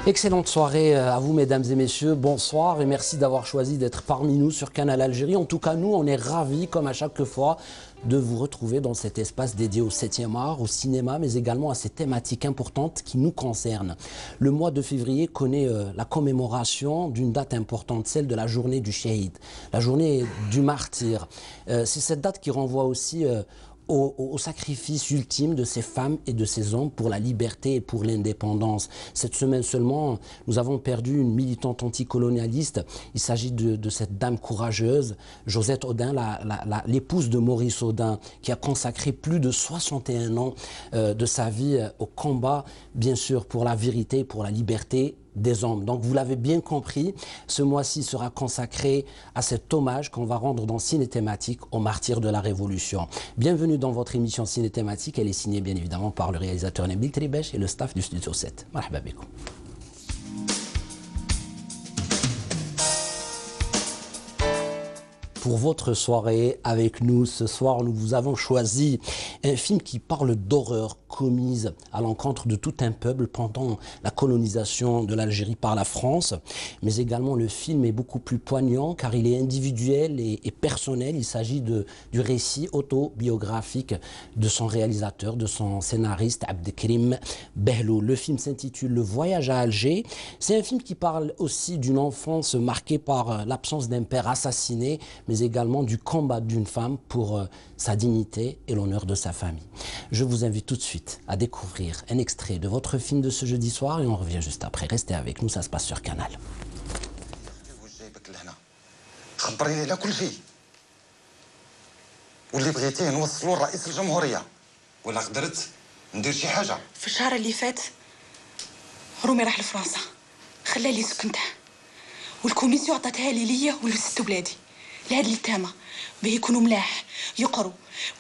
Excellente soirée à vous, mesdames et messieurs. Bonsoir et merci d'avoir choisi d'être parmi nous sur Canal Algérie. En tout cas, nous, on est ravis, comme à chaque fois, de vous retrouver dans cet espace dédié au 7e art, au cinéma, mais également à ces thématiques importantes qui nous concernent. Le mois de février connaît la commémoration d'une date importante, celle de la journée du Shahid, la journée du martyr. C'est cette date qui renvoie aussi au sacrifice ultime de ces femmes et de ces hommes pour la liberté et pour l'indépendance. Cette semaine seulement, nous avons perdu une militante anticolonialiste. Il s'agit de cette dame courageuse, Josette Audin, l'épouse de Maurice Audin, qui a consacré plus de 61 ans de sa vie au combat, bien sûr, pour la vérité, pour la liberté des hommes. Donc vous l'avez bien compris, ce mois-ci sera consacré à cet hommage qu'on va rendre dans Ciné Thématique aux martyrs de la Révolution. Bienvenue dans votre émission Ciné Thématique. Elle est signée bien évidemment par le réalisateur Nabil Tribesh et le staff du Studio 7. Marhaba bikoum. Pour votre soirée avec nous ce soir, nous vous avons choisi un film qui parle d'horreur commise à l'encontre de tout un peuple pendant la colonisation de l'Algérie par la France. Mais également le film est beaucoup plus poignant car il est individuel et personnel. Il s'agit du récit autobiographique de son réalisateur, de son scénariste Abdelkrim Behloul. Le film s'intitule Le Voyage à Alger. C'est un film qui parle aussi d'une enfance marquée par l'absence d'un père assassiné, mais également du combat d'une femme pour sa dignité et l'honneur de sa famille. Je vous invite tout de suite à découvrir un extrait de votre film de ce jeudi soir et on revient juste après. Restez avec nous, ça se passe sur Canal. خبريني على كل شيء واللي بغيتيه نوصلوا لرئيس الجمهورية ولا قدرت ندير شي حاجة. في الشهر اللي فات رومي راح لفرنسا خلى لي سكنته والكوميسيون عطاتها لي ليا ولست ولادي لهاد اليتامى باه يكونوا ملاح يقروا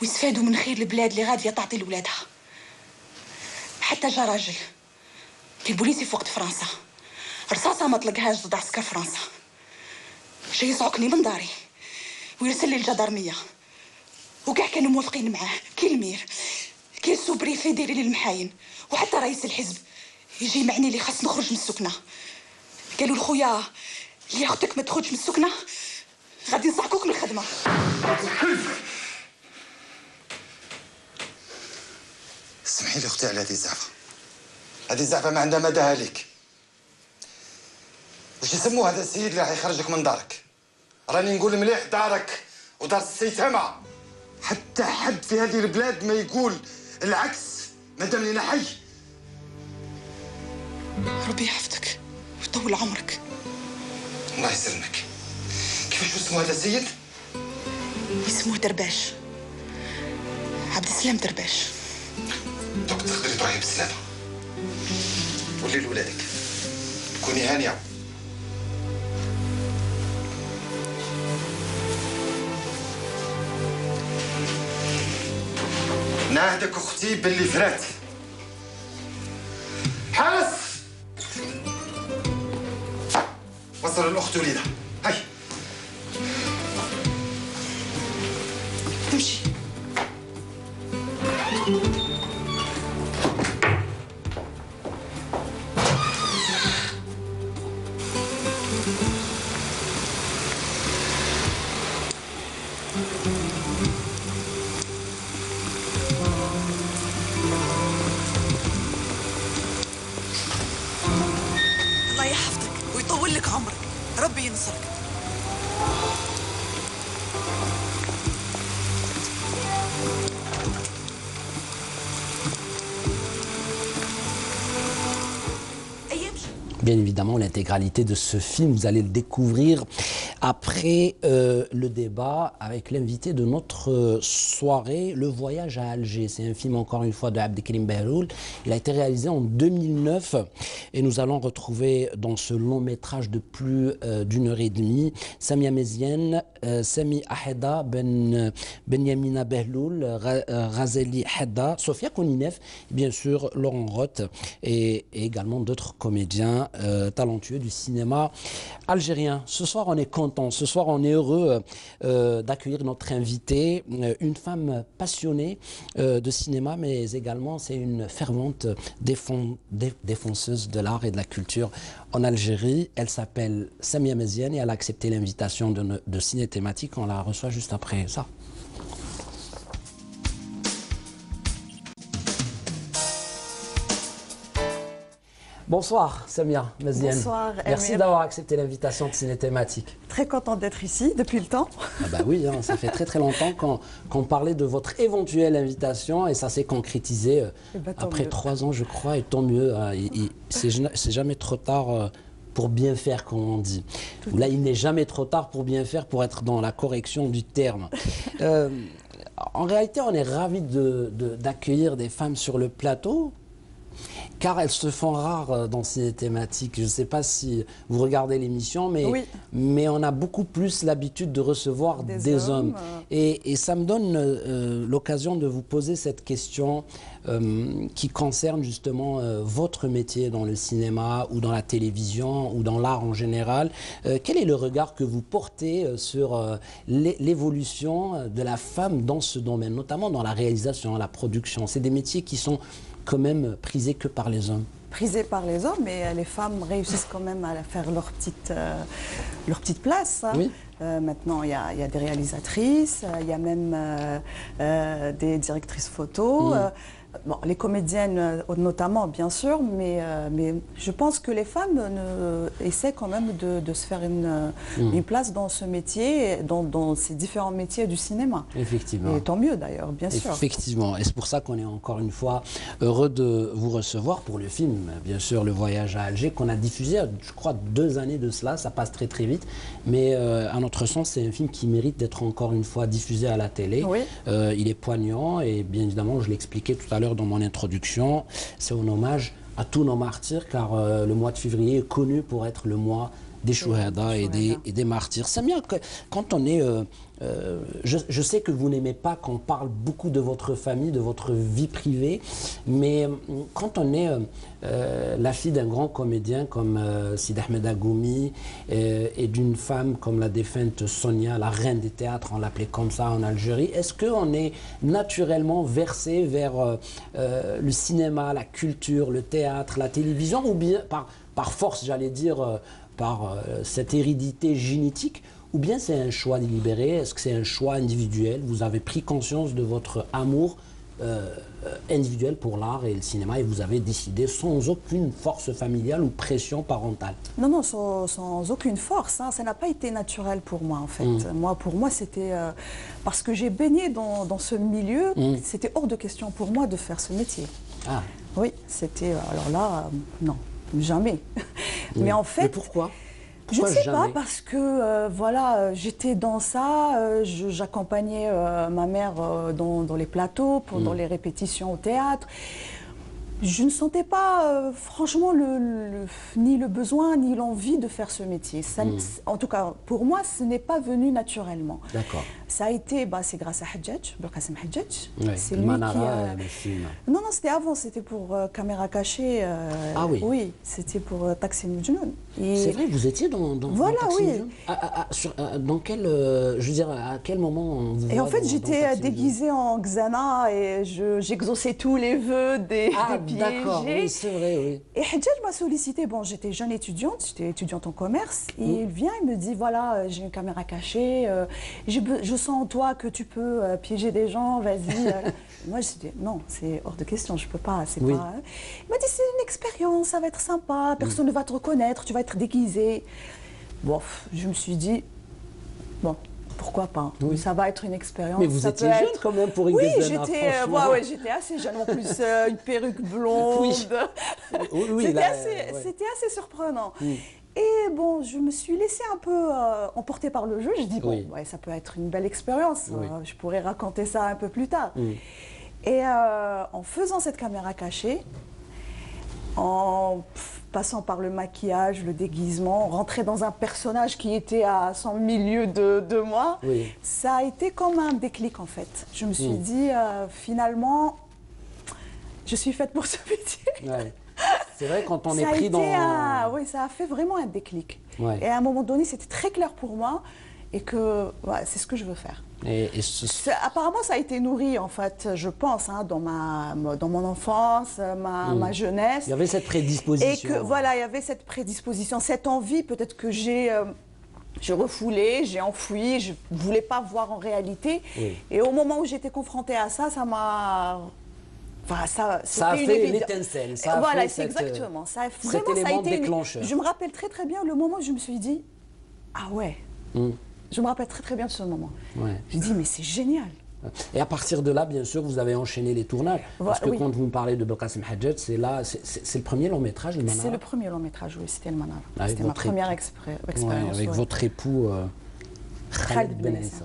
ويستفادوا من خير البلاد اللي غاديه تعطي لولادها. حتى جا راجل في البوليسي في وقت فرنسا رصاصه ما طلقهاش ضد عسكر فرنسا جاي يصعقني من داري ويرسل لي الجدارميه وكاع كانوا موافقين معاه كي المير كي السوبريفي دايرين لي المحاين وحتى رئيس الحزب يجي معني لي خاص نخرج من السكنه. قالوا لخويا اللي اختك ما تخرجش من السكنه غادي نصعقوك من الخدمه. اسمحي لي اختي على هذه الزعفه. هذه الزعفه ما عندها مداها ليك. واش يسموه هذا السيد اللي حيخرجك من دارك؟ راني نقول مليح دارك ودار السيتامه. حتى حد في هذه البلاد ما يقول العكس مادام لينا حي. ربي يحفظك ويطول عمرك. الله يسلمك. كيفاش اسمه هذا السيد؟ اسمه درباش، عبد السلام درباش. دوك تقدري تروحي بالسلامة. قولي لولادك كوني هانية. ناهدك اختي باللي فرات. حارس وصل الاخت وليدها. هاي امشي. الله يحفظك ويطول لك عمرك، ربي ينصرك. Bien évidemment, l'intégralité de ce film, vous allez le découvrir après le débat avec l'invité de notre soirée, Le Voyage à Alger. C'est un film, encore une fois, de Abdelkrim Behloul. Il a été réalisé en 2009 et nous allons retrouver dans ce long métrage de plus d'une heure et demie Samia Meziane, Sami Aheda, Benyamina Behloul, Razeli Hedda, Sofia Koninef, bien sûr Laurent Roth et également d'autres comédiens talentueux du cinéma algérien. Ce soir, on est content content. Ce soir, on est heureux d'accueillir notre invitée, une femme passionnée de cinéma, mais également c'est une fervente défenseuse de l'art et de la culture en Algérie. Elle s'appelle Samia Meziane et elle a accepté l'invitation de Ciné Thématique. On la reçoit juste après ça. Bonsoir Samia Meziane. Bonsoir. Merci d'avoir accepté l'invitation de Ciné Thématique. Très contente d'être ici depuis le temps. Ah bah oui, hein, ça fait très longtemps qu'on parlait de votre éventuelle invitation et ça s'est concrétisé après 3 ans je crois, et tant mieux. C'est jamais trop tard pour bien faire, comme on dit. Là, il n'est jamais trop tard pour bien faire, pour être dans la correction du terme. En réalité, on est ravis d'accueillir des femmes sur le plateau, car elles se font rares dans ces thématiques. Je ne sais pas si vous regardez l'émission, mais on a beaucoup plus l'habitude de recevoir des hommes. Et ça me donne l'occasion de vous poser cette question qui concerne justement votre métier dans le cinéma ou dans la télévision ou dans l'art en général. Quel est le regard que vous portez sur l'évolution de la femme dans ce domaine, notamment dans la réalisation, la production? C'est des métiers qui sont quand même prisés que par les hommes. Prisés par les hommes, mais les femmes réussissent quand même à faire leur petite place. Hein. Oui. Maintenant, il y a des réalisatrices, il y a même des directrices photo. Bon, les comédiennes notamment, bien sûr, mais je pense que les femmes essaient quand même de se faire une place dans ce métier, dans ces différents métiers du cinéma. Effectivement. Et tant mieux d'ailleurs, bien sûr. Effectivement. Et c'est pour ça qu'on est encore une fois heureux de vous recevoir pour le film, bien sûr, Le Voyage à Alger, qu'on a diffusé, je crois, 2 années de cela. Ça passe très vite. Mais à notre sens, c'est un film qui mérite d'être encore une fois diffusé à la télé. Oui. Il est poignant et bien évidemment, je l'expliquais tout à l'heure dans mon introduction, c'est un hommage à tous nos martyrs, car le mois de février est connu pour être le mois des chouhada et des martyrs. Samia, quand on est... je sais que vous n'aimez pas qu'on parle beaucoup de votre famille, de votre vie privée, mais quand on est la fille d'un grand comédien comme Sidi Ahmed Agoumi et d'une femme comme la défunte Sonia, la reine des théâtres, on l'appelait comme ça en Algérie, est-ce qu'on est naturellement versé vers le cinéma, la culture, le théâtre, la télévision, ou bien par force, j'allais dire, par cette hérédité génétique, ou bien c'est un choix délibéré? Est-ce que c'est un choix individuel? Vous avez pris conscience de votre amour individuel pour l'art et le cinéma et vous avez décidé sans aucune force familiale ou pression parentale? Non, non, sans aucune force. Hein. Ça n'a pas été naturel pour moi, en fait. Pour moi, c'était... parce que j'ai baigné dans ce milieu, c'était hors de question pour moi de faire ce métier. Ah. Oui, c'était... alors là, non, jamais. Mais en fait... Mais pourquoi? Je ne sais pas, parce que voilà, j'étais dans ça, j'accompagnais ma mère dans les plateaux, pendant les répétitions au théâtre. Je ne sentais pas, franchement, ni le besoin, ni l'envie de faire ce métier. Ça, en tout cas, pour moi, ce n'est pas venu naturellement. D'accord. Ça a été, c'est grâce à Hadjadj, Belkacem Hadjadj. Oui, c'est lui Manara, le film. Non, c'était avant, c'était pour Caméra Cachée. Ah oui. Oui, c'était pour Taksim Mjnoun. C'est vrai, vous étiez dans voilà, oui. Dans quel, je veux dire, à quel moment on vous Et en fait, j'étais déguisée en Xana et j'exauçais tous les vœux des piégés. D'accord, oui, c'est vrai, oui. Et Hadjadj m'a sollicité. Bon, j'étais jeune étudiante, j'étais étudiante en commerce. Et il vient, il me dit, voilà, j'ai une caméra cachée, je sens en toi que tu peux piéger des gens, vas-y. Moi, je dis, non, c'est hors de question, je peux pas. Pas... Il m'a dit, c'est une expérience, ça va être sympa, personne ne va te reconnaître, tu vas être déguisée. Bon, je me suis dit, bon, pourquoi pas? Ça va être une expérience. Mais vous étiez jeune quand même pour une j'étais assez jeune. En plus, une perruque blonde. C'était assez surprenant. Et bon, je me suis laissée un peu emporter par le jeu. Je dis, bon, ça peut être une belle expérience. Je pourrais raconter ça un peu plus tard. Et en faisant cette caméra cachée, en passant par le maquillage, le déguisement, rentrer dans un personnage qui était à 100 000 lieues de moi, ça a été comme un déclic en fait. Je me suis dit, finalement, je suis faite pour ce métier. C'est vrai, quand on est pris dans... Oui, ça a fait vraiment un déclic. Ouais. Et à un moment donné, c'était très clair pour moi et que c'est ce que je veux faire. Apparemment, ça a été nourri, en fait, je pense, hein, dans mon enfance, ma jeunesse. Il y avait cette prédisposition. Et que, voilà, il y avait cette prédisposition, cette envie, peut-être que j'ai refoulé, j'ai enfoui, je ne voulais pas voir en réalité. Oui. Et au moment où j'étais confrontée à ça, ça m'a... Enfin, ça a fait l'étincelle. Voilà, c'est exactement. Ça a vraiment, cet élément déclencheur. Je me rappelle très très bien le moment où je me suis dit, ah ouais. Je me rappelle très très bien de ce moment. Ouais. J'ai dit, mais c'est génial. Et à partir de là, bien sûr, vous avez enchaîné les tournages. Parce que quand vous me parlez de Belkacem Hadjadj, c'est le premier long métrage, le Manara. C'est le premier long métrage, oui, c'était le Manara. C'était ma première expérience. Avec votre époux Khaled Ben Issa.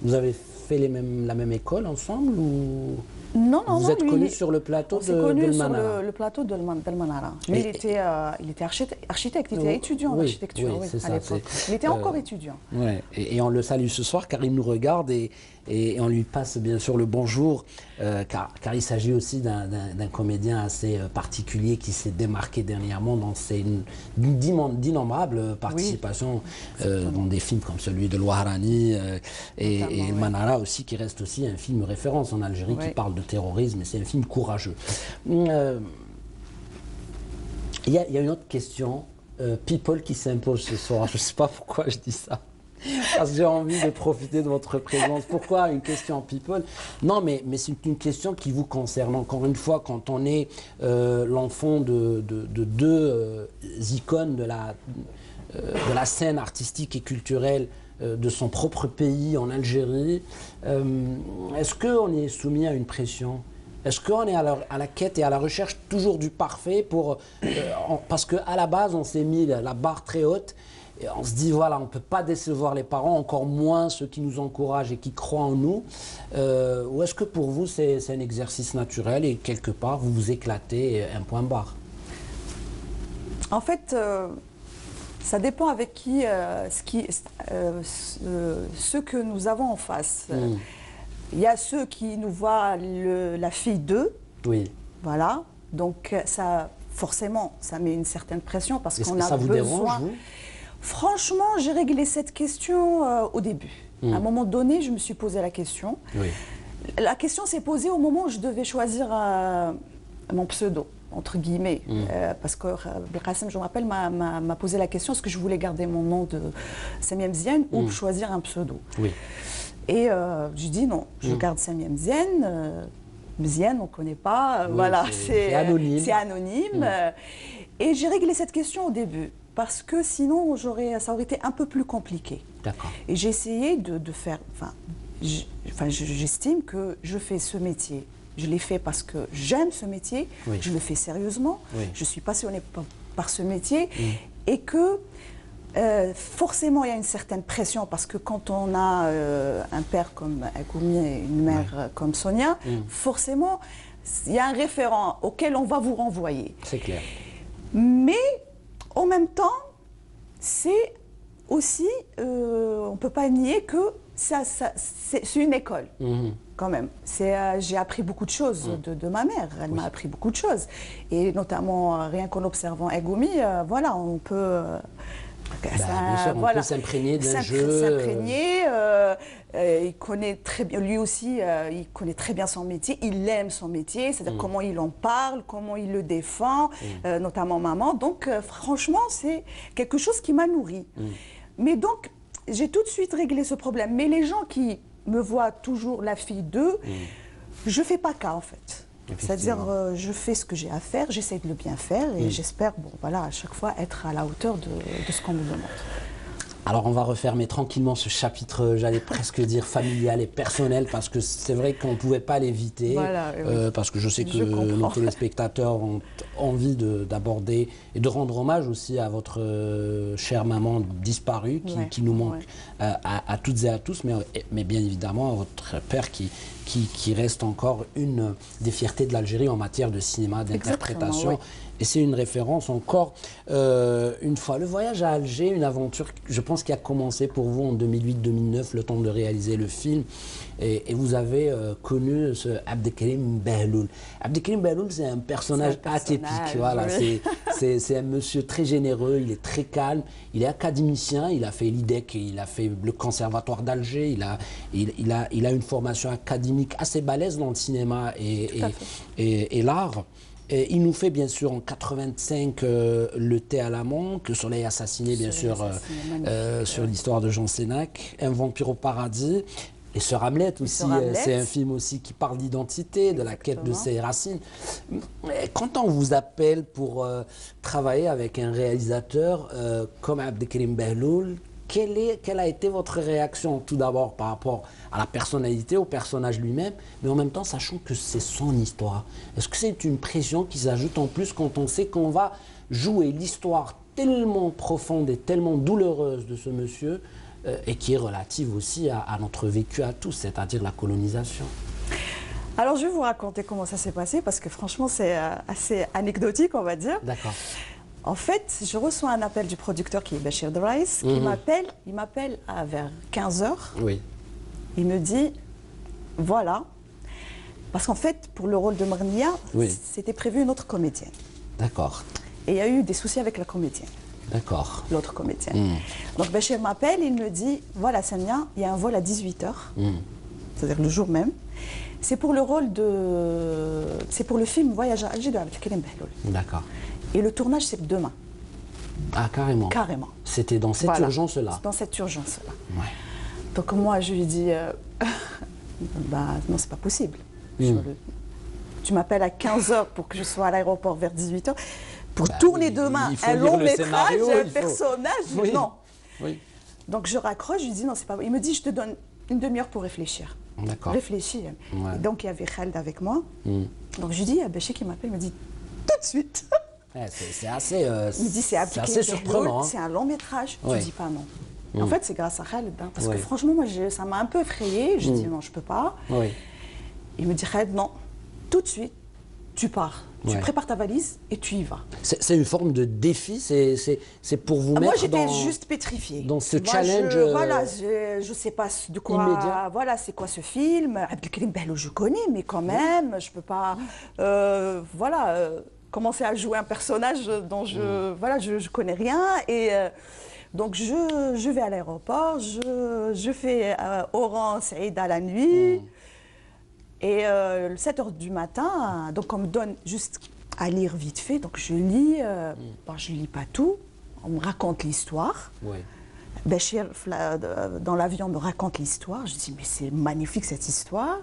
Vous avez fait la même école ensemble ou... Non, vous êtes connus sur le plateau de Manara. Sur le plateau de Manara. Lui, il était architecte, il était étudiant en architecture à l'époque. Il était encore étudiant. Ouais. Et on le salue ce soir car il nous regarde et on lui passe bien sûr le bonjour car il s'agit aussi d'un comédien assez particulier qui s'est démarqué dernièrement dans d'innombrables participations dans des films comme celui de Louharani et Manara aussi qui reste aussi un film référence en Algérie qui parle de terrorisme et c'est un film courageux. Il y a une autre question, people qui s'impose ce soir, je ne sais pas pourquoi je dis ça. Parce que j'ai envie de profiter de votre présence. Pourquoi une question people? Non, mais c'est une question qui vous concerne. Encore une fois, quand on est l'enfant de deux icônes de la scène artistique et culturelle de son propre pays, en Algérie, est-ce qu'on est soumis à une pression? Est-ce qu'on est à la quête et à la recherche toujours du parfait parce qu'à la base, on s'est mis la barre très haute. Et on se dit, voilà, on ne peut pas décevoir les parents, encore moins ceux qui nous encouragent et qui croient en nous. Ou est-ce que pour vous, c'est un exercice naturel et quelque part, vous vous éclatez un point barre? En fait, ça dépend avec qui, ceux que nous avons en face. Il y a ceux qui nous voient la fille d'eux. Oui. Voilà. Donc, ça, forcément, ça met une certaine pression parce qu'on a besoin... Ça vous dérange, vous ? Franchement, j'ai réglé cette question au début. À un moment donné, je me suis posé la question. Oui. La question s'est posée au moment où je devais choisir mon pseudo, entre guillemets. Parce que Belkacem, je me rappelle, m'a posé la question, est-ce que je voulais garder mon nom de Samia Mziane ou choisir un pseudo? Oui. Et je dis non, je garde Samia Mziane. Mziane, on ne connaît pas. Oui, voilà, c'est anonyme. C'est anonyme. Et j'ai réglé cette question au début. Parce que sinon, ça aurait été un peu plus compliqué. D'accord. Et j'ai essayé de faire... j'estime que je fais ce métier. Je l'ai fait parce que j'aime ce métier. Oui. Je le fais sérieusement. Oui. Je suis passionnée par ce métier. Et que forcément, il y a une certaine pression. Parce que quand on a un père comme Agoumi et une mère comme Sonia, forcément, il y a un référent auquel on va vous renvoyer. C'est clair. Mais... en même temps, c'est aussi, on ne peut pas nier que c'est une école, quand même. J'ai appris beaucoup de choses de ma mère, elle m'a appris beaucoup de choses. Et notamment, rien qu'en observant Agoumi, voilà, on peut... on peut s'imprégner d'un jeu. Il connaît très bien, lui aussi, il connaît très bien son métier, il aime son métier, c'est-à-dire comment il en parle, comment il le défend, notamment maman. Donc, franchement, c'est quelque chose qui m'a nourri. Mais donc, j'ai tout de suite réglé ce problème. Mais les gens qui me voient toujours la fille d'eux, je ne fais pas cas, en fait. C'est-à-dire, je fais ce que j'ai à faire, j'essaie de le bien faire et j'espère, bon, voilà, à chaque fois être à la hauteur de ce qu'on me demande. Alors on va refermer tranquillement ce chapitre, j'allais presque dire familial et personnel, parce que c'est vrai qu'on ne pouvait pas l'éviter, voilà, parce que je sais que nos téléspectateurs ont envie d'aborder et de rendre hommage aussi à votre chère maman disparue, qui nous manque à toutes et à tous, mais bien évidemment à votre père qui reste encore une des fiertés de l'Algérie en matière de cinéma, d'interprétation Et c'est une référence encore une fois. Le voyage à Alger, une aventure, je pense, qui a commencé pour vous en 2008-2009, le temps de réaliser le film. Et vous avez connu ce Abdelkrim Behloul. Abdelkrim Behloul, c'est un personnage atypique. Voilà, oui. c'est un monsieur très généreux, il est très calme, il est académicien, il a fait l'IDEC, il a fait le Conservatoire d'Alger, il a une formation académique assez balèze dans le cinéma et l'art. Et il nous fait bien sûr en 85 Le thé à l'amande, Le soleil assassiné bien sûr sur l'histoire de Jean Sénac, Un vampire au paradis. Et Sœur Hamlet aussi, c'est un film aussi qui parle d'identité, de la quête de ses racines. Quand on vous appelle pour travailler avec un réalisateur comme Abdelkrim Behloul, quelle a été votre réaction tout d'abord par rapport à la personnalité, au personnage lui-même, mais en même temps sachant que c'est son histoire? Est-ce que c'est une pression qui s'ajoute en plus quand on sait qu'on va jouer l'histoire tellement profonde et tellement douloureuse de ce monsieur et qui est relative aussi à notre vécu à tous, c'est-à-dire la colonisation? Alors, je vais vous raconter comment ça s'est passé, parce que franchement, c'est assez anecdotique, on va dire. D'accord. En fait, je reçois un appel du producteur qui est Bachir Drais, qui m'appelle, il m'appelle vers 15 h. Oui. Il me dit, voilà, parce qu'en fait, pour le rôle de Marnia, c'était prévu une autre comédienne. D'accord. Et il y a eu des soucis avec la comédienne. D'accord. L'autre comédienne. Donc Bachir m'appelle, il me dit, voilà Samia, il y a un vol à 18 h, c'est-à-dire le jour même. C'est pour le rôle de... C'est pour le film Voyage à Alger de Abdelkrim Behloul. D'accord. Et le tournage, c'est demain. Ah, carrément. Carrément. C'était dans cette urgence-là. Dans cette urgence-là. Ouais. Donc moi, je lui dis, bah, non, c'est pas possible. Tu m'appelles à 15 h pour que je sois à l'aéroport vers 18 h. Pour tourner demain un long métrage, un personnage, non. Oui. Donc je raccroche, je lui dis, non, c'est pas vrai. Il me dit, je te donne une demi-heure pour réfléchir. D'accord. Réfléchir. Ouais. Et donc il y avait Khaled avec moi. Donc je lui dis, il y a Bachir qui m'appelle, il me dit, tout de suite. C'est assez, il me dit, c'est assez surprenant. C'est un long métrage. Je ne dis pas non. En fait, c'est grâce à Khaled. Hein, parce que franchement, moi, ça m'a un peu effrayée. Je dis, non, je ne peux pas. Il me dit, Khaled, non, tout de suite, tu pars. Tu prépares ta valise et tu y vas. C'est une forme de défi, c'est pour vous mettre moi, j'étais juste pétrifiée. Dans ce challenge. Voilà, je ne sais pas de quoi. Immédiat. Voilà, c'est quoi ce film? Abdelkrim Behloul, je connais, mais quand même, je ne peux pas. Commencer à jouer un personnage dont je connais rien. Et donc, je vais à l'aéroport, je fais Oran, Saïda la nuit. Et 7 h du matin, donc on me donne juste à lire vite fait. Donc je lis, je ne lis pas tout, on me raconte l'histoire. Bachir, dans l'avion, me raconte l'histoire. Je dis, mais c'est magnifique cette histoire.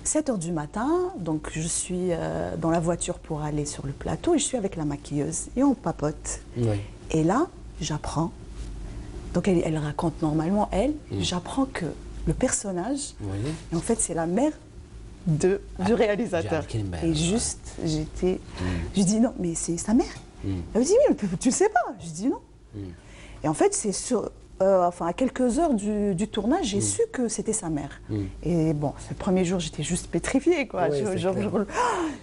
7 h du matin, donc je suis dans la voiture pour aller sur le plateau et je suis avec la maquilleuse et on papote. Et là, j'apprends. Donc elle raconte normalement, j'apprends que le personnage, et en fait c'est la mère du réalisateur. Et juste, je dis non, mais c'est sa mère. Elle me dit oui, tu le sais pas. Je dis non. Et en fait, c'est sur... à quelques heures du tournage, j'ai su que c'était sa mère. Et bon, ce premier jour, j'étais juste pétrifiée, quoi.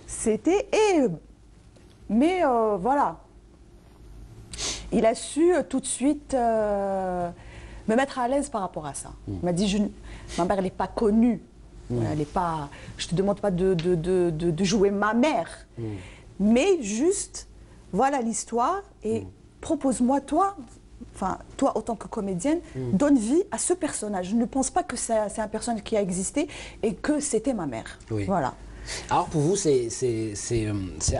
C'était... Mais voilà. Il a su tout de suite me mettre à l'aise par rapport à ça. Il m'a dit, ma mère, elle n'est pas connue. Elle est pas... Je ne te demande pas de jouer ma mère. Mais juste, voilà l'histoire et propose-moi, toi, en tant que comédienne, donne vie à ce personnage. Je ne pense pas que c'est un personnage qui a existé et que c'était ma mère. Voilà. Alors pour vous, c'est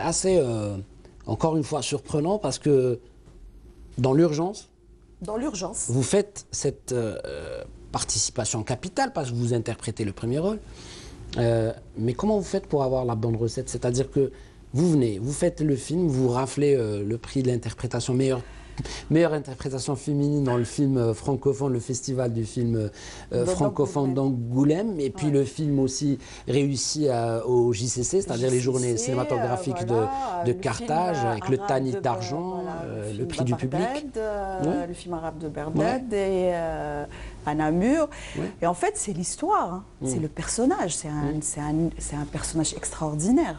assez, encore une fois, surprenant parce que dans l'urgence, vous faites cette participation capitale parce que vous interprétez le premier rôle. Mais comment vous faites pour avoir la bonne recette? C'est-à-dire que vous venez, vous faites le film, vous raflez le prix de l'interprétation meilleure interprétation féminine dans le film francophone, le festival du film francophone d'Angoulême, et puis le film aussi réussi au JCC, c'est-à-dire les journées cinématographiques de Carthage, avec le Tanit d'argent, le prix du public. Le film arabe de Berdad et à Namur. Et en fait, c'est l'histoire, c'est le personnage, c'est un personnage extraordinaire.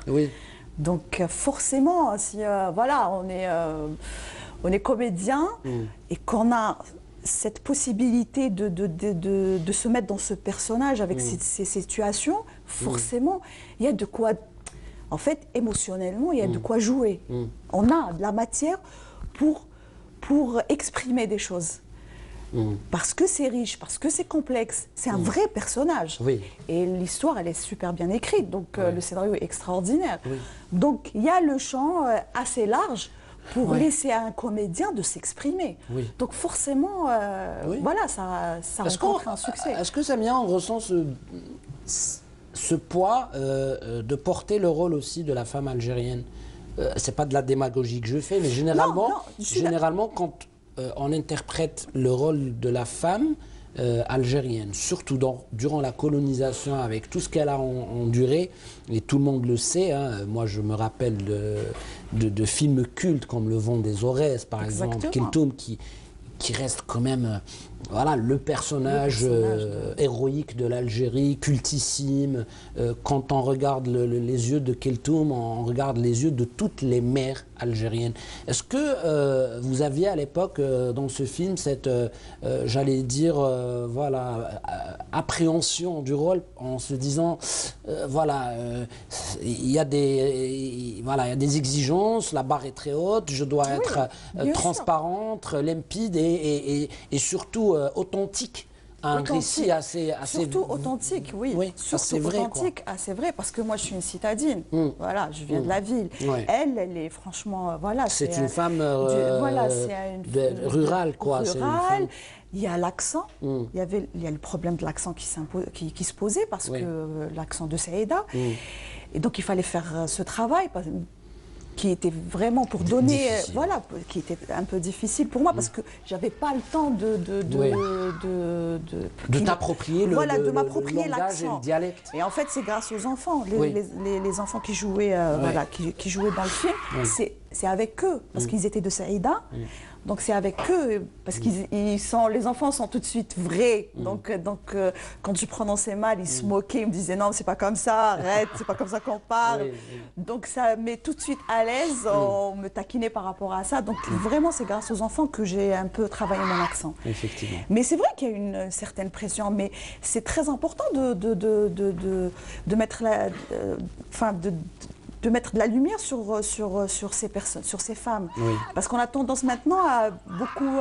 Donc forcément, si voilà, on est comédien et qu'on a cette possibilité de se mettre dans ce personnage avec ces situations, forcément, il y a de quoi, en fait, émotionnellement, il y a de quoi jouer. On a de la matière pour exprimer des choses. Parce que c'est riche, parce que c'est complexe, c'est un vrai personnage. Oui. Et l'histoire, elle est super bien écrite, donc le scénario est extraordinaire. Oui. Donc il y a le champ assez large pour laisser à un comédien de s'exprimer. Oui. Donc forcément, voilà, ça rencontre un succès. Est-ce que Samia, on ressent ce poids de porter le rôle aussi de la femme algérienne? C'est pas de la démagogie que je fais, mais généralement quand on interprète le rôle de la femme algérienne, surtout durant la colonisation, avec tout ce qu'elle a enduré, et tout le monde le sait, hein, moi je me rappelle de films cultes comme Le Vent des Aurès, par exemple, Keltoum, qui reste quand même voilà, le personnage héroïque de l'Algérie, cultissime. Quand on regarde les yeux de Keltoum, on regarde les yeux de toutes les mères algériennes. Est-ce que vous aviez à l'époque, dans ce film, cette, j'allais dire, voilà, appréhension du rôle, en se disant, voilà, il y a des exigences, la barre est très haute, je dois être transparente, limpide et surtout authentique, un récit assez surtout authentique, oui surtout vrai, authentique, assez vrai, parce que moi je suis une citadine, voilà, je viens de la ville. Elle est franchement, voilà, c'est une femme rurale, quoi. Rurale. Il y a l'accent, il y a le problème de l'accent qui se posait, parce que l'accent de Saïda, et donc il fallait faire ce travail qui était vraiment pour donner, voilà, qui était un peu difficile pour moi, parce que j'avais pas le temps de t'approprier de m'approprier le langage et le dialecte. Et en fait, c'est grâce aux enfants, les enfants qui jouaient, voilà, qui jouaient dans le film, c'est avec eux, parce qu'ils étaient de Saïda. Donc c'est avec eux, parce qu'ils les enfants sont tout de suite vrais. Donc quand je prononçais mal, ils se moquaient, ils me disaient non, c'est pas comme ça, arrête, c'est pas comme ça qu'on parle. Donc ça met tout de suite à l'aise, on me taquinait par rapport à ça. Donc vraiment, c'est grâce aux enfants que j'ai un peu travaillé mon accent. Effectivement. Mais c'est vrai qu'il y a une certaine pression, mais c'est très important de mettre de mettre de la lumière sur ces personnes, sur ces femmes. Parce qu'on a tendance maintenant à beaucoup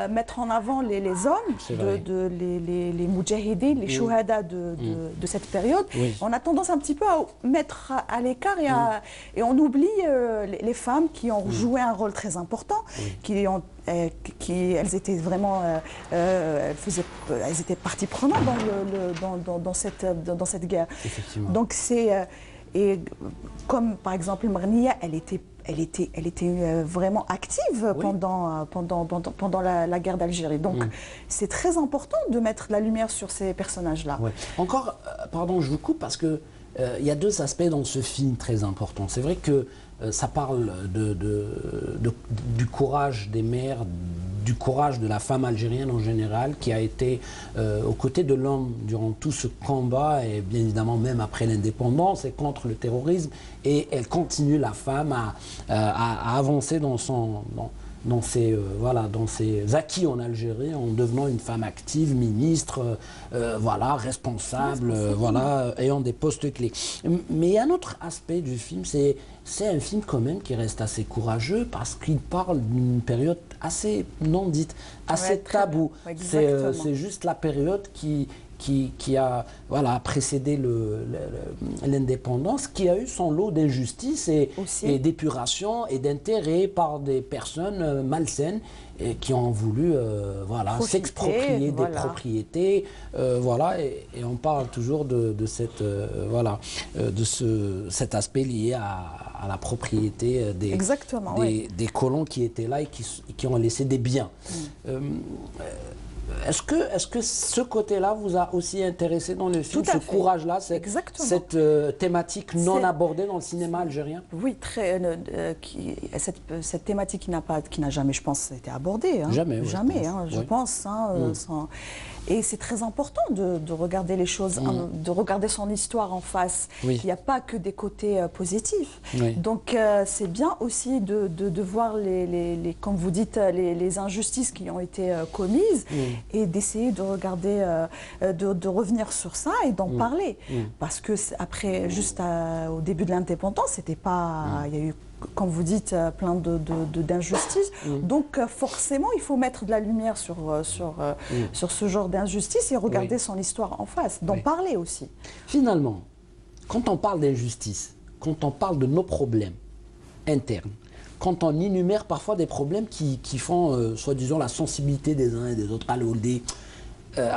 mettre en avant les hommes, les moudjahidines, les chouhada de cette période. On a tendance un petit peu à mettre à l'écart et on oublie les femmes qui ont joué un rôle très important, elles étaient vraiment, elles étaient partie prenante dans cette guerre. Donc c'est et comme par exemple Mrnia, elle était vraiment active pendant la guerre d'Algérie. Donc c'est très important de mettre la lumière sur ces personnages-là. Encore, pardon, je vous coupe parce que il y a deux aspects dans ce film très importants. C'est vrai que ça parle du courage des mères, du courage de la femme algérienne en général, qui a été aux côtés de l'homme durant tout ce combat, et bien évidemment même après l'indépendance et contre le terrorisme. Et elle continue, la femme, à avancer dans ses acquis en Algérie, en devenant une femme active, ministre, voilà, responsable, voilà, ayant des postes clés. Mais il y a un autre aspect du film, c'est un film quand même qui reste assez courageux, parce qu'il parle d'une période assez non dite, assez taboue. C'est juste la période qui a précédé l'indépendance, qui a eu son lot d'injustices et d'épuration et d'intérêt par des personnes malsaines et qui ont voulu s'exproprier des propriétés. Et on parle toujours de cet aspect lié à la propriété des colons qui étaient là et qui ont laissé des biens. Est-ce que ce côté-là vous a aussi intéressé dans le film, ce courage-là, cette thématique non abordée dans le cinéma algérien? Oui, cette thématique qui n'a jamais, je pense, été abordée. Hein. Jamais, oui, jamais, je pense. Hein, et c'est très important de regarder les choses, de regarder son histoire en face. Oui. Il n'y a pas que des côtés positifs. Oui. Donc c'est bien aussi de voir, comme vous dites, les injustices qui ont été commises et d'essayer de regarder, de revenir sur ça et d'en parler. Parce que après, juste au début de l'indépendance, c'était pas... Il y a eu, comme vous dites, plein d'injustices. Donc forcément, il faut mettre de la lumière sur ce genre d'injustice et regarder son histoire en face, d'en parler aussi. Finalement, quand on parle d'injustice, quand on parle de nos problèmes internes, quand on énumère parfois des problèmes qui font, soi-disant, la sensibilité des uns et des autres, à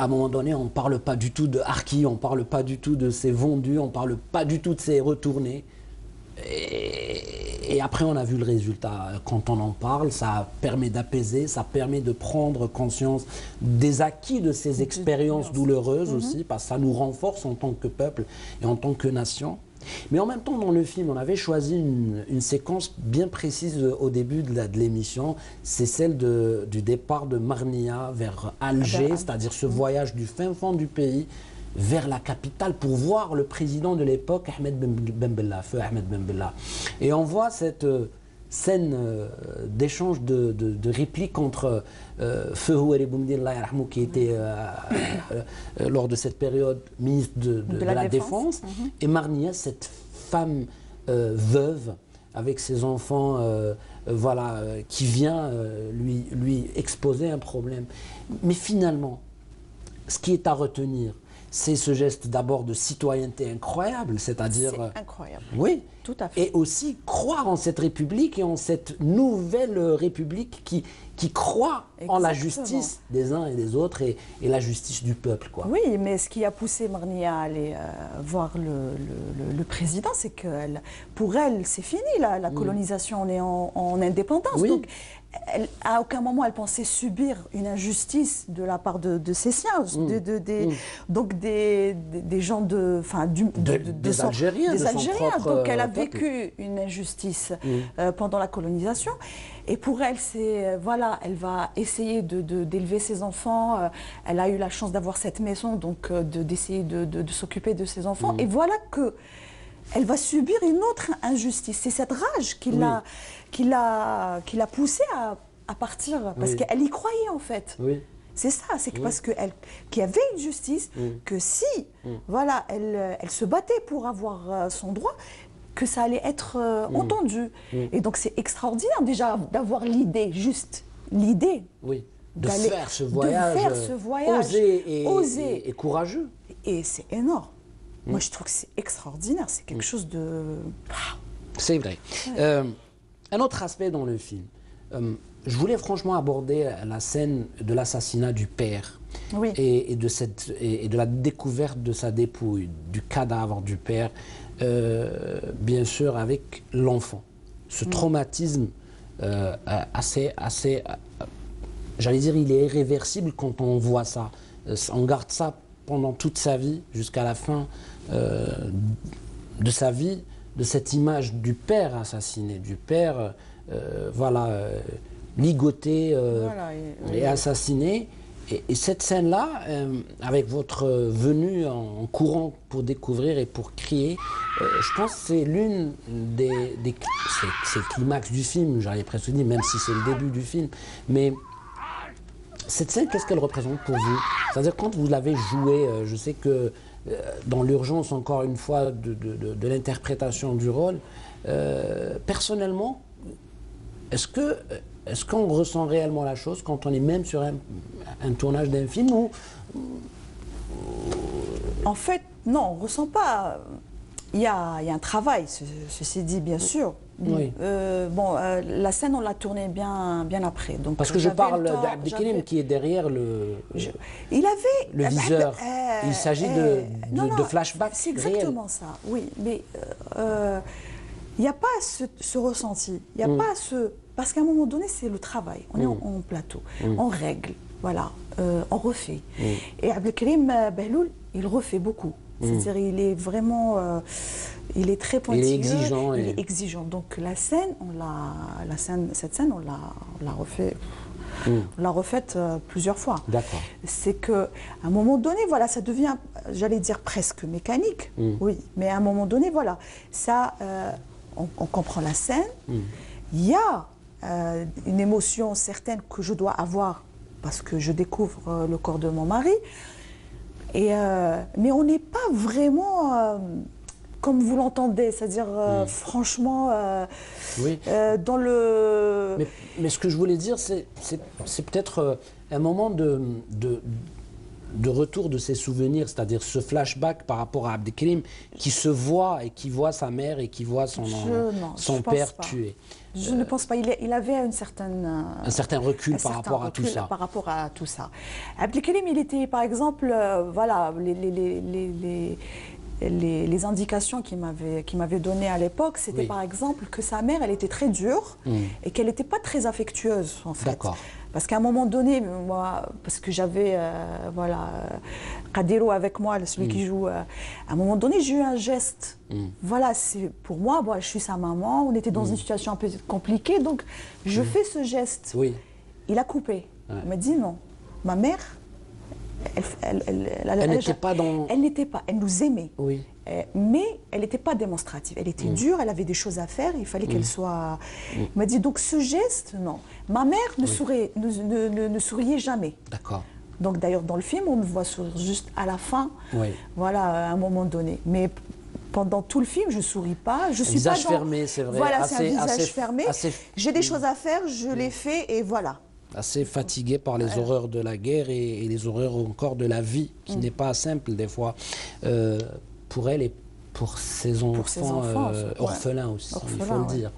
un moment donné, on ne parle pas du tout de harkis, on ne parle pas du tout de ces vendus, on ne parle pas du tout de ces retournés. Et après, on a vu le résultat. Quand on en parle, ça permet d'apaiser, ça permet de prendre conscience des acquis de ces expériences douloureuses aussi, parce que ça nous renforce en tant que peuple et en tant que nation. Mais en même temps, dans le film, on avait choisi une séquence bien précise au début de l'émission. C'est celle du départ de Marnia vers Alger, c'est-à-dire ce voyage du fin fond du pays vers la capitale pour voir le président de l'époque, Ahmed Ben Bella, feu Ahmed Ben Bella. Et on voit cette scène d'échange de répliques entre feu Houari Boumdine, qui était lors de cette période ministre de la Défense, et Marnia, cette femme veuve avec ses enfants, qui vient lui exposer un problème. Mais finalement, ce qui est à retenir, c'est ce geste d'abord de citoyenneté incroyable, c'est-à-dire... C'est incroyable. Oui. Tout à fait. Et aussi croire en cette République et en cette nouvelle République qui croit en la justice des uns et des autres et la justice du peuple, quoi. Oui, mais ce qui a poussé Marnia à aller voir le président, c'est que pour elle, c'est fini, la colonisation, on est en indépendance. Oui. Donc, à aucun moment elle pensait subir une injustice de la part de ses siens, donc des gens des Algériens, donc elle a vécu une injustice pendant la colonisation, et pour elle c'est elle va essayer d'élever ses enfants. Elle a eu la chance d'avoir cette maison, donc d'essayer de s'occuper de ses enfants, et voilà que elle va subir une autre injustice. C'est cette rage qui l'a poussée à partir, parce qu'elle y croyait en fait. Oui. C'est ça, c'est parce qu'il y avait une justice, que si elle se battait pour avoir son droit, que ça allait être entendu. Et donc c'est extraordinaire déjà d'avoir l'idée, juste l'idée. Oui. De faire ce voyage, osé et courageux. Et c'est énorme. Moi, je trouve que c'est extraordinaire. C'est quelque chose de... C'est vrai. Un autre aspect dans le film. Je voulais franchement aborder la scène de l'assassinat du père et de la découverte de sa dépouille, du cadavre du père, bien sûr avec l'enfant. Ce traumatisme assez j'allais dire, il est irréversible quand on voit ça. On garde ça pendant toute sa vie, jusqu'à la fin de sa vie, de cette image du père assassiné, du père ligoté et assassiné. Et cette scène-là, avec votre venue en courant pour découvrir et pour crier, je pense que c'est l'une c'est le climax du film, j'aurais presque dit, même si c'est le début du film. Mais cette scène, qu'est-ce qu'elle représente pour vous? C'est-à-dire, quand vous l'avez jouée, je sais que dans l'urgence, encore une fois, de l'interprétation du rôle, personnellement, est-ce qu'on ressent réellement la chose quand on est même sur un tournage d'un film ou... En fait, non, on ne ressent pas. Il y a un travail, ceci dit, bien sûr. Oui. La scène, on l'a tournée bien après. Donc, parce que je parle d'Abdelkrim qui est derrière le viseur. Il s'agit de flashbacks. C'est exactement ça, oui. Mais il n'y a pas ce ressenti. Il n'y a pas ce... Parce qu'à un moment donné, c'est le travail. On est en plateau. On règle. voilà, on refait. Et Abdelkrim Behloul, il refait beaucoup. C'est-à-dire, il est vraiment, il est très pointilleux. Il est exigeant. Il est exigeant. Donc la scène, cette scène, on l'a refait. On l'a refaite plusieurs fois. D'accord. C'est qu'à un moment donné, voilà, ça devient, j'allais dire presque mécanique, oui, mais à un moment donné, voilà, ça, on comprend la scène. Il y a une émotion certaine que je dois avoir parce que je découvre le corps de mon mari. Mais on n'est pas vraiment comme vous l'entendez, c'est-à-dire franchement dans le... Mais ce que je voulais dire, c'est peut-être un moment de retour de ses souvenirs, c'est-à-dire ce flashback par rapport à Abdelkrim qui se voit et qui voit sa mère et qui voit son père tué. Je ne pense pas. Il avait un certain recul par rapport à tout ça. Par rapport à tout ça. Abdelkrim, il était, par exemple, voilà, les indications qu'il m'avait données à l'époque, c'était par exemple que sa mère, elle était très dure et qu'elle n'était pas très affectueuse, en fait. D'accord. Parce qu'à un moment donné, moi, parce que j'avais voilà, Kadiro avec moi, celui qui joue, à un moment donné, j'ai eu un geste. Voilà, c'est pour moi, je suis sa maman, on était dans une situation un peu compliquée, donc je fais ce geste. Oui. Il a coupé. Il m'a dit non, ma mère, elle n'était pas dans... Elle n'était pas, elle nous aimait. Oui. Mais elle n'était pas démonstrative. Elle était dure, elle avait des choses à faire, il fallait qu'elle soit... Il m'a dit, donc ce geste, non. Ma mère ne souriait jamais. D'accord. Donc d'ailleurs, dans le film, on me voit sourire juste à la fin, voilà, à un moment donné. Mais pendant tout le film, je ne souris pas. Je suis visage pas fermé, c'est vrai. Voilà, c'est un visage fermé. J'ai des choses à faire, je les fais et voilà. Assez fatigué par les horreurs de la guerre et les horreurs encore de la vie, qui n'est pas simple des fois pour elle et pour ses enfants, orphelins aussi, il faut le dire.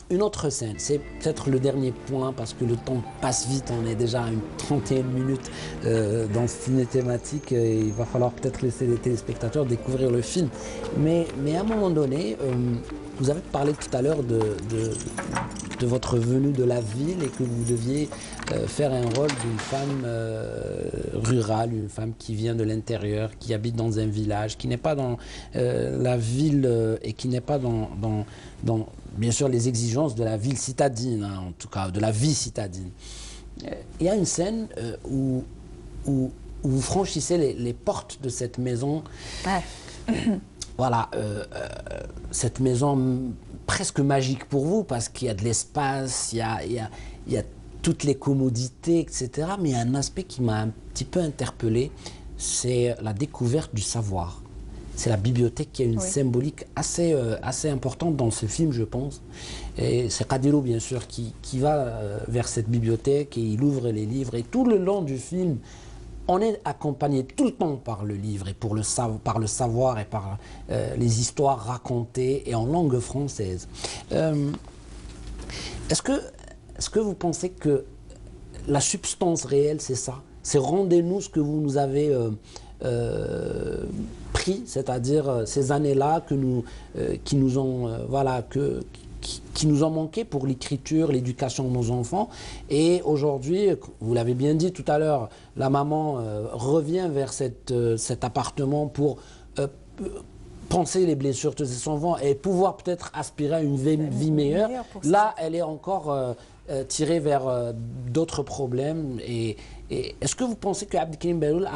Une autre scène, c'est peut-être le dernier point parce que le temps passe vite, on est déjà à une 31 minutes dans ce ciné thématique et il va falloir peut-être laisser les téléspectateurs découvrir le film. Mais à un moment donné, vous avez parlé tout à l'heure de votre venue de la ville et que vous deviez faire un rôle d'une femme rurale, une femme qui vient de l'intérieur, qui habite dans un village, qui n'est pas dans la ville et qui n'est pas dans bien sûr les exigences de la ville citadine, hein, en tout cas de la vie citadine. Il y a une scène où vous franchissez les portes de cette maison. Voilà, cette maison presque magique pour vous parce qu'il y a de l'espace, il y a toutes les commodités, etc. Mais il y a un aspect qui m'a un petit peu interpellé, c'est la découverte du savoir. C'est la bibliothèque qui a une symbolique assez importante dans ce film, je pense. Et c'est Kadiro, bien sûr, qui va vers cette bibliothèque et il ouvre les livres. Et tout le long du film, on est accompagné tout le temps par le livre et par le savoir et par les histoires racontées et en langue française. Est-ce que vous pensez que la substance réelle, c'est ça? C'est rendez-nous ce que vous nous avez pris, c'est-à-dire ces années-là qui nous ont qui nous ont manqué pour l'écriture, l'éducation de nos enfants. Et aujourd'hui, vous l'avez bien dit tout à l'heure, la maman revient vers cet appartement pour penser les blessures de ses enfants et pouvoir peut-être aspirer à une vie meilleure. Là, elle est encore tirée vers d'autres problèmes. Et est-ce que vous pensez que Abdelkrim Behloul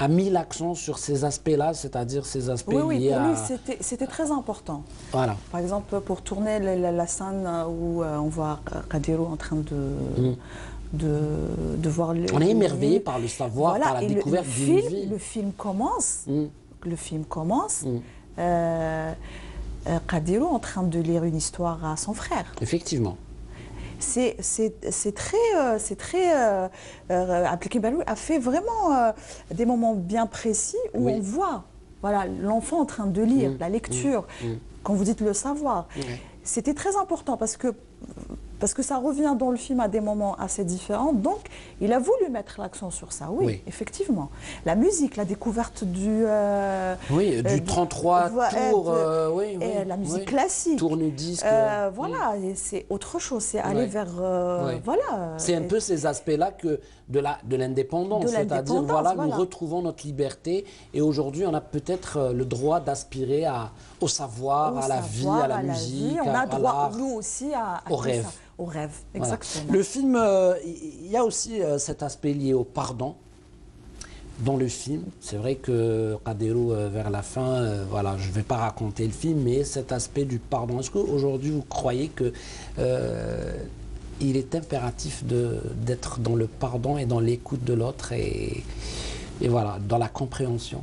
a mis l'accent sur ces aspects-là, c'est-à-dire ces aspects liés à... Oui, pour lui, c'était très important. Voilà. Par exemple, pour tourner la scène où on voit Kadiro en train de voir... On est émerveillé par le savoir, par la découverte d'une vie. Le film commence, Kadiro en train de lire une histoire à son frère. Effectivement. C'est très Abdelkrim Behloul a fait vraiment des moments bien précis où on voit l'enfant en train de lire, la lecture, quand vous dites le savoir. C'était très important parce que parce que ça revient dans le film à des moments assez différents. Donc, il a voulu mettre l'accent sur ça, oui, effectivement. La musique, la découverte du... du 33 tours, la musique classique. Tourne-disque. Voilà, c'est autre chose, c'est aller vers... voilà. C'est un peu ces aspects-là que de l'indépendance, c'est-à-dire, voilà, nous retrouvons notre liberté et aujourd'hui, on a peut-être le droit d'aspirer au savoir, à la vie, à la musique, on a droit, l'art, nous aussi, au rêve. Au rêve, exactement. Voilà. Le film, il y a aussi cet aspect lié au pardon dans le film. C'est vrai que Qadirou, vers la fin, voilà, je ne vais pas raconter le film, mais cet aspect du pardon, est-ce qu'aujourd'hui vous croyez que il est impératif d'être dans le pardon et dans l'écoute de l'autre et voilà, dans la compréhension,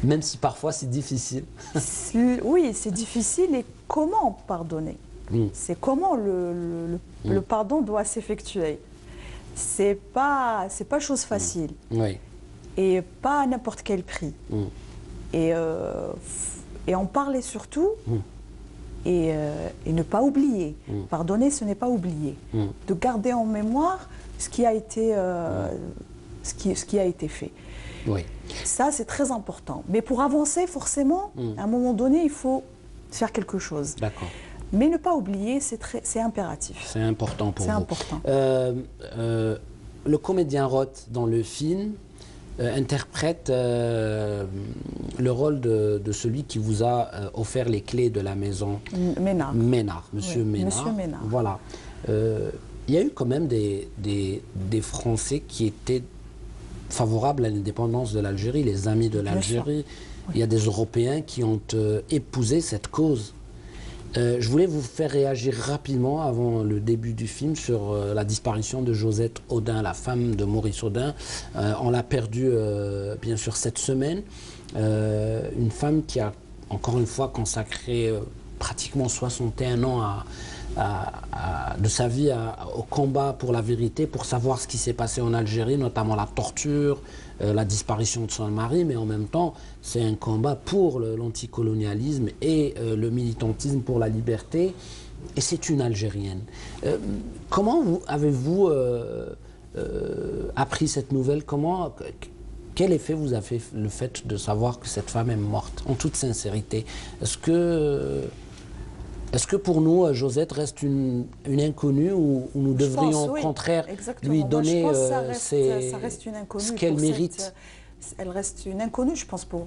même si parfois c'est difficile? Oui, c'est difficile. Et comment pardonner? C'est comment le pardon doit s'effectuer. C'est pas chose facile. Oui. Et pas à n'importe quel prix. Et en parler surtout. Et ne pas oublier. Pardonner, ce n'est pas oublier. De garder en mémoire ce qui a été, ce qui a été fait. Oui. Ça, c'est très important. Mais pour avancer, forcément, à un moment donné, il faut faire quelque chose. D'accord. Mais ne pas oublier, c'est impératif. C'est important pour vous. C'est important. Le comédien Roth, dans le film, interprète le rôle de celui qui vous a offert les clés de la maison. Ménard, Monsieur Ménard. Monsieur Ménard. Voilà. Il y a eu quand même des Français qui étaient favorables à l'indépendance de l'Algérie, les amis de l'Algérie. Il y a des Européens qui ont épousé cette cause. Je voulais vous faire réagir rapidement avant le début du film sur la disparition de Josette Audin, la femme de Maurice Audin. On l'a perdue bien sûr cette semaine. Une femme qui a encore une fois consacré pratiquement 61 ans de sa vie au combat pour la vérité, pour savoir ce qui s'est passé en Algérie, notamment la torture, la disparition de son mari, mais en même temps, c'est un combat pour l'anticolonialisme et le militantisme pour la liberté, et c'est une Algérienne. Comment avez-vous appris cette nouvelle? Quel effet vous a fait le fait de savoir que cette femme est morte, en toute sincérité? Est-ce que pour nous, Josette reste une inconnue ou nous devrions au contraire lui donner ce qu'elle mérite? Elle reste une inconnue, je pense, pour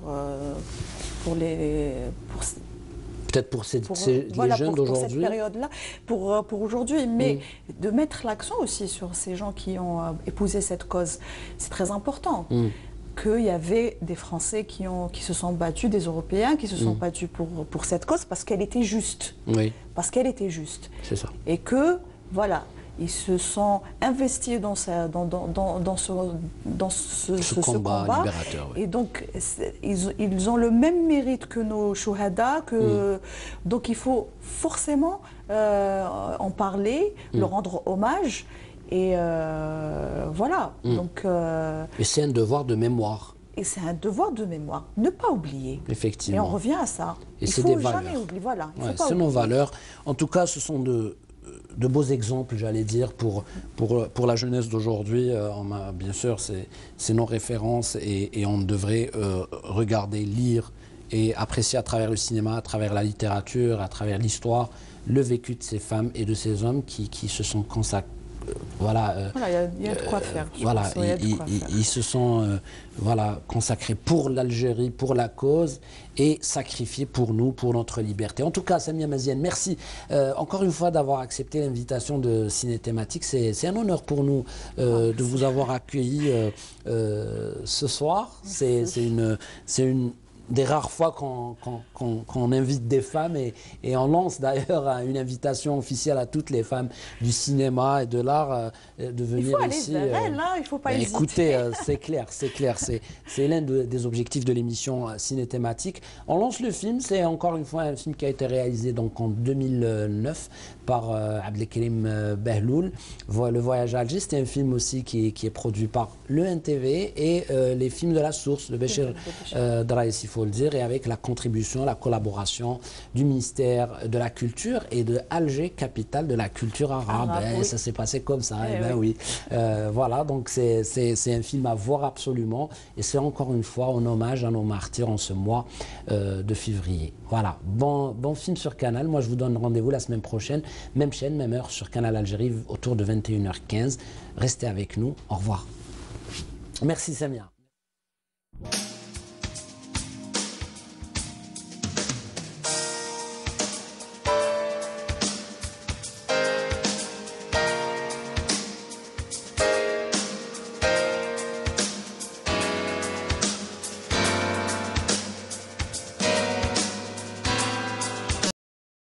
les... Peut-être pour les jeunes d'aujourd'hui. Pour cette période-là, pour aujourd'hui. Mais de mettre l'accent aussi sur ces gens qui ont épousé cette cause, c'est très important. Qu'il y avait des Français qui se sont battus, des Européens qui se sont battus pour cette cause parce qu'elle était juste. Oui. Parce qu'elle était juste. C'est ça. Et que, voilà, ils se sont investis dans ce combat libérateur. Oui. Et donc, ils ont le même mérite que nos chouhada, donc il faut forcément en parler, leur rendre hommage. Et voilà. Donc, et c'est un devoir de mémoire. Et c'est un devoir de mémoire. Ne pas oublier. Effectivement. Et on revient à ça. Et c'est des valeurs. Jamais oublier. Voilà. C'est nos valeurs. En tout cas, ce sont de beaux exemples, j'allais dire, pour la jeunesse d'aujourd'hui. Bien sûr, c'est nos références et on devrait regarder, lire et apprécier à travers le cinéma, à travers la littérature, à travers l'histoire, le vécu de ces femmes et de ces hommes qui se sont consacrés. Voilà, il y a de quoi faire. Voilà, ils se sont consacrés pour l'Algérie, pour la cause et sacrifiés pour nous, pour notre liberté. En tout cas, Samia Maziane, merci encore une fois d'avoir accepté l'invitation de Ciné Thématique. C'est un honneur pour nous de vous avoir accueilli ce soir. C'est une des rares fois qu'on invite des femmes et on lance d'ailleurs une invitation officielle à toutes les femmes du cinéma et de l'art de venir ici. Il faut aller vers elles, il ne faut pas hésiter. Écoutez, c'est clair, c'est l'un des objectifs de l'émission Ciné Thématique. On lance le film, c'est encore une fois un film qui a été réalisé donc en 2009 par Abdelkrim Behloul. Le Voyage à Alger, c'est un film aussi qui est produit par le NTV et les films de la Source, de Béchir Draïsifo. faut le dire, et avec la contribution, la collaboration du ministère de la Culture et de Alger, capitale de la culture arabe. Oui. Ça s'est passé comme ça, oui. Voilà, donc c'est un film à voir absolument, et c'est encore une fois un hommage à nos martyrs en ce mois de février. Voilà, bon film sur Canal. Moi, je vous donne rendez-vous la semaine prochaine, même chaîne, même heure sur Canal Algérie, autour de 21h15. Restez avec nous. Au revoir. Merci Samia.